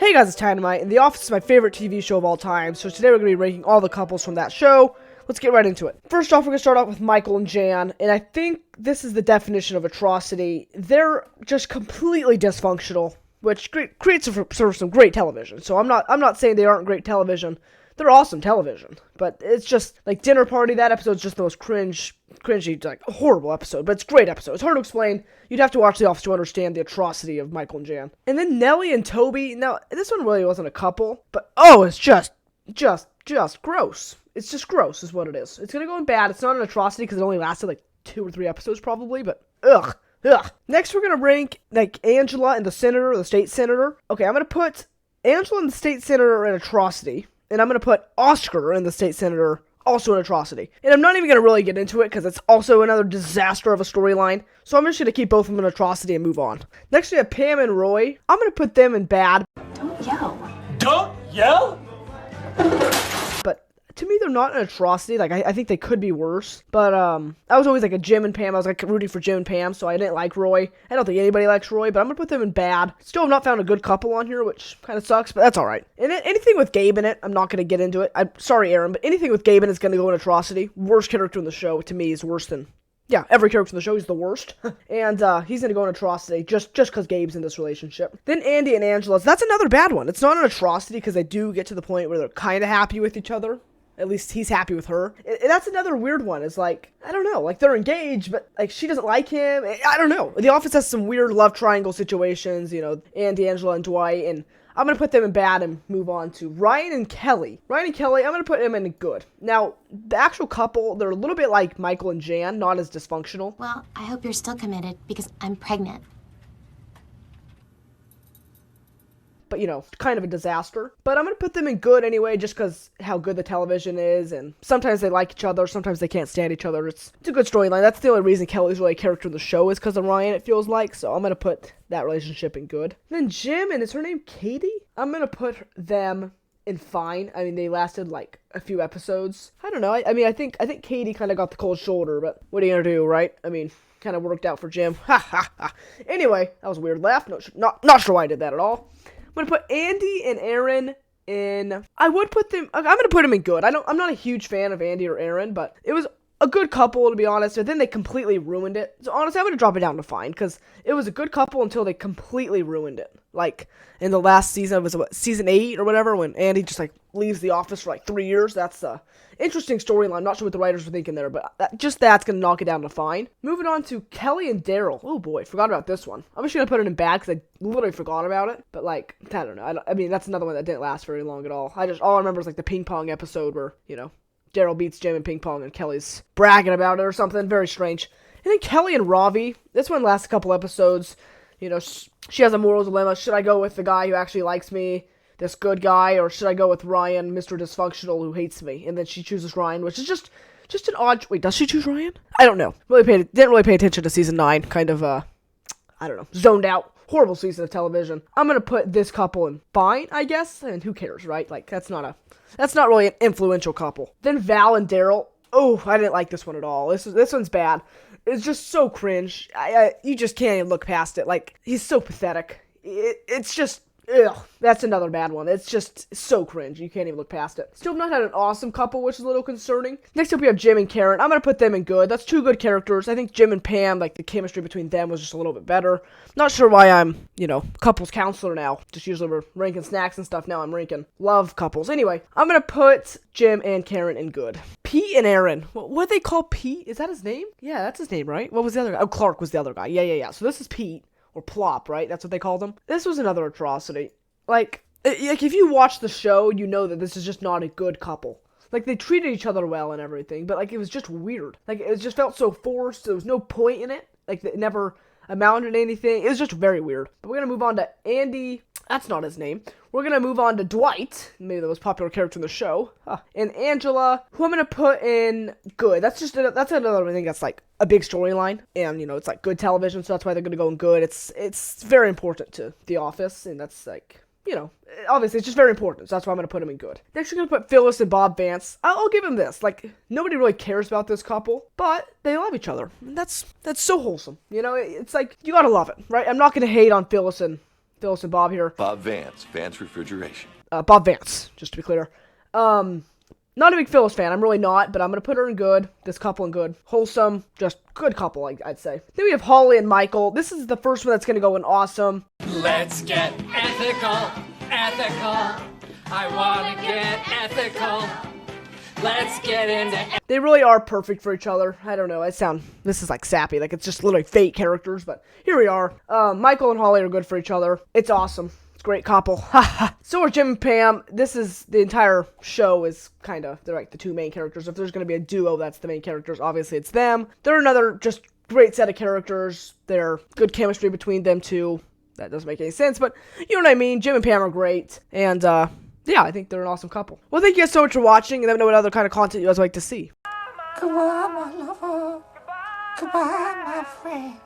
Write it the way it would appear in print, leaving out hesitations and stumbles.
Hey guys, it's Dynamite, and The Office is my favorite TV show of all time, so today we're going to be ranking all the couples from that show. Let's get right into it. First off, we're going to start off with Michael and Jan, and I think this is the definition of atrocity. They're just completely dysfunctional, which creates for some great television. So I'm not saying they aren't great television. They're awesome television, but it's just like Dinner Party. That episode's just the most cringy, like horrible episode, but it's a great episode. It's hard to explain. You'd have to watch The Office to understand the atrocity of Michael and Jan. And then Nellie and Toby. Now this one really wasn't a couple, but it's just gross. It's just gross, is what it is. It's gonna go in bad. It's not an atrocity because it only lasted like 2 or 3 episodes probably, but ugh. Next, we're gonna rank like Angela and the senator, the state senator. Okay, I'm gonna put Angela and the state senator in atrocity. And I'm going to put Oscar and the state senator also an atrocity. And I'm not even going to really get into it because it's also another disaster of a storyline. So I'm just going to keep both of them an atrocity and move on. Next we have Pam and Roy. I'm going to put them in bad. Don't yell. Don't yell? But to me, they're not an atrocity. Like, I think they could be worse. But I was always like a Jim and Pam. I was like rooting for Jim and Pam, so I didn't like Roy. I don't think anybody likes Roy, but I'm going to put them in bad. Still have not found a good couple on here, which kind of sucks, but that's all right. And anything with Gabe in it, I'm not going to get into it. I'm sorry, Aaron, but anything with Gabe in it is going to go in atrocity. Worst character in the show, to me, is worse than... Yeah, every character in the show is the worst. And he's going to go in atrocity just because Gabe's in this relationship. Then Andy and Angela. That's another bad one. It's not an atrocity because they do get to the point where they're kind of happy with each other. At least he's happy with her. And that's another weird one. It's like, I don't know. Like, they're engaged, but, like, she doesn't like him. I don't know. The Office has some weird love triangle situations, you know, Andy, Angela, and Dwight. And I'm going to put them in bad and move on to Ryan and Kelly. Ryan and Kelly, I'm going to put them in good. Now, the actual couple, they're a little bit like Michael and Jan, not as dysfunctional. Well, I hope you're still committed because I'm pregnant. But, you know, kind of a disaster. But I'm going to put them in good anyway, just because how good the television is, and sometimes they like each other, sometimes they can't stand each other. It's a good storyline. That's the only reason Kelly's really a character in the show is because of Ryan, it feels like, so I'm going to put that relationship in good. Then Jim, and is her name Katie? I'm going to put them in fine. I mean, they lasted, like, a few episodes. I don't know. I mean, I think Katie kind of got the cold shoulder, but what are you going to do, right? I mean... kind of worked out for Jim. Ha ha ha. Anyway, that was a weird laugh. Not sure why I did that at all. I'm going to put Andy and Aaron in... I would put them... I'm going to put them in good. I'm not a huge fan of Andy or Aaron, but it was a good couple, to be honest, and then they completely ruined it. So honestly, I'm going to drop it down to fine, because it was a good couple until they completely ruined it. Like, in the last season, it was season 8 or whatever, when Andy just, like, leaves the office for, like, 3 years. That's a interesting storyline. I'm not sure what the writers were thinking there, but that's going to knock it down to fine. Moving on to Kelly and Daryl. Oh, boy, forgot about this one. I'm just going to put it in bad, because I literally forgot about it. But, like, I don't know. I mean, that's another one that didn't last very long at all. All I remember is, like, the ping pong episode where, you know, Daryl beats Jim in ping pong and Kelly's bragging about it or something. Very strange. And then Kelly and Ravi. This one lasts a couple episodes. You know, she has a moral dilemma. Should I go with the guy who actually likes me, this good guy, or should I go with Ryan, Mr. Dysfunctional, who hates me? And then she chooses Ryan, which is just an odd... Wait, does she choose Ryan? I don't know. Didn't really pay attention to season 9. Kind of, I don't know, zoned out. Horrible season of television. I'm gonna put this couple in fine, I guess. And who cares, right? Like, that's not really an influential couple. Then Val and Daryl. Oh, I didn't like this one at all. This one's bad. It's just so cringe. You just can't even look past it. Like, he's so pathetic. It's just... Ugh, that's another bad one. It's just so cringe. You can't even look past it. Still have not had an awesome couple, which is a little concerning. Next up, we have Jim and Karen. I'm going to put them in good. That's 2 good characters. I think Jim and Pam, like, the chemistry between them was just a little bit better. Not sure why I'm, you know, couples counselor now. Just usually we're ranking snacks and stuff. Now I'm ranking love couples. Anyway, I'm going to put Jim and Karen in good. Pete and Aaron. What they call Pete? Is that his name? Yeah, that's his name, right? What was the other guy? Oh, Clark was the other guy. Yeah. So this is Pete. Or Plop, right? That's what they called him. This was another atrocity. Like, if you watch the show, you know that this is just not a good couple. Like, they treated each other well and everything, but, like, it was just weird. Like, it just felt so forced. There was no point in it. Like, it never amounted to anything. It was just very weird. But we're going to move on to Andy. That's not his name. We're going to move on to Dwight, maybe the most popular character in the show, and Angela, who I'm going to put in good. That's another thing that's, like, a big storyline, and, you know, it's, like, good television, so that's why they're going to go in good. It's very important to The Office, and that's, like... You know, obviously, it's just very important, so that's why I'm going to put him in good. Next, we're going to put Phyllis and Bob Vance. I'll give him this. Like, nobody really cares about this couple, but they love each other. And that's so wholesome. You know, it's like, you gotta love it, right? I'm not going to hate on Phyllis and Phyllis and Bob here. Bob Vance, Vance Refrigeration. Bob Vance, just to be clear. Not a big Phyllis fan. I'm really not, but I'm going to put her in good. This couple in good. Wholesome, just good couple, I'd say. Then we have Holly and Michael. This is the first one that's going to go in awesome. Let's get ethical, ethical. I want to get ethical. Let's get into They really are perfect for each other. I don't know. This is like sappy. Like it's just literally fake characters, but here we are. Michael and Holly are good for each other. It's awesome. It's a great couple. So are Jim and Pam. This is the entire show is they're like the two main characters. If there's going to be a duo, that's the main characters. Obviously, it's them. They're another just great set of characters. They're good chemistry between them two. That doesn't make any sense, but you know what I mean. Jim and Pam are great. And, yeah, I think they're an awesome couple. Well, thank you guys so much for watching, and let me know what other kind of content you guys would like to see. Goodbye, my lover. Goodbye, my friend.